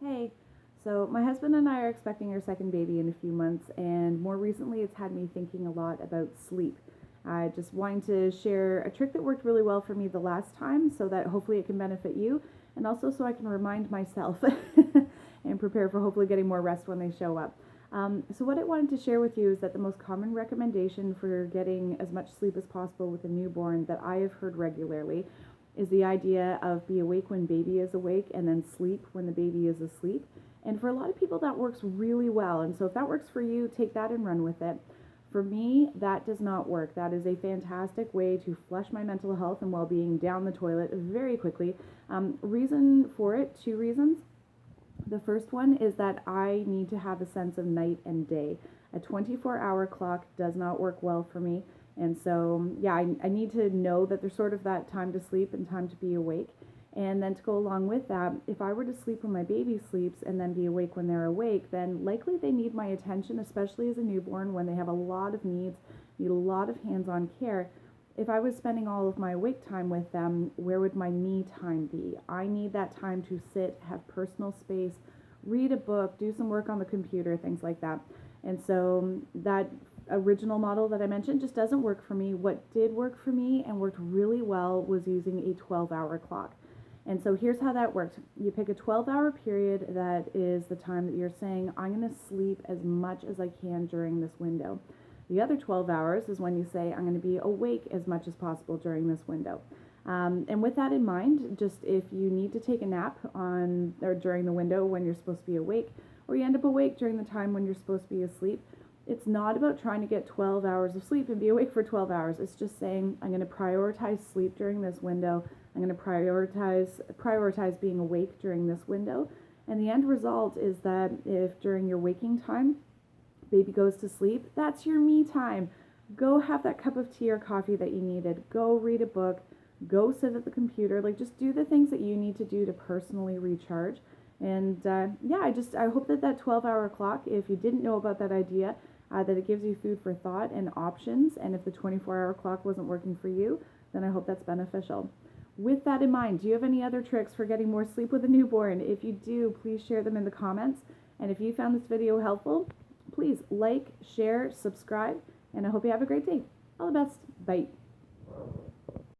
Hey, so my husband and I are expecting our second baby in a few months, and more recently it's had me thinking a lot about sleep. I just wanting to share a trick that worked really well for me the last time so that hopefully it can benefit you, and also so I can remind myself and prepare for hopefully getting more rest when they show up. So what I wanted to share with you is that the most common recommendation for getting as much sleep as possible with a newborn that I have heard regularly is the idea of be awake when baby is awake and then sleep when the baby is asleep. And for a lot of people that works really well. And so if that works for you, take that and run with it. For me, that does not work. That is a fantastic way to flush my mental health and well-being down the toilet very quickly. Reason for it, two reasons. The first one is that I need to have a sense of night and day. A 24-hour clock does not work well for me. And so, yeah, I need to know that there's sort of that time to sleep and time to be awake. And then to go along with that, if I were to sleep when my baby sleeps and then be awake when they're awake, then likely they need my attention, especially as a newborn when they have a lot of needs, need a lot of hands-on care. If I was spending all of my awake time with them, where would my me time be? I need that time to sit, have personal space, read a book, do some work on the computer, things like that. And so that original model that I mentioned just doesn't work for me. What did work for me and worked really well was using a 12-hour clock. And so here's how that works. You pick a 12-hour period that is the time that you're saying, I'm going to sleep as much as I can during this window. The other 12 hours is when you say, I'm going to be awake as much as possible during this window. And with that in mind, just if you need to take a nap on or during the window when you're supposed to be awake, or you end up awake during the time when you're supposed to be asleep, it's not about trying to get 12 hours of sleep and be awake for 12 hours. It's just saying, I'm going to prioritize sleep during this window. I'm going to prioritize being awake during this window. And the end result is that if during your waking time, baby goes to sleep, that's your me time. Go have that cup of tea or coffee that you needed. Go read a book. Go sit at the computer. Like, just do the things that you need to do to personally recharge. And yeah, I hope that 12-hour clock, if you didn't know about that idea, that it gives you food for thought and options. And if the 24-hour clock wasn't working for you, then I hope that's beneficial. With that in mind, do you have any other tricks for getting more sleep with a newborn? If you do, please share them in the comments. And if you found this video helpful, please like, share, subscribe, and I hope you have a great day. All the best. Bye.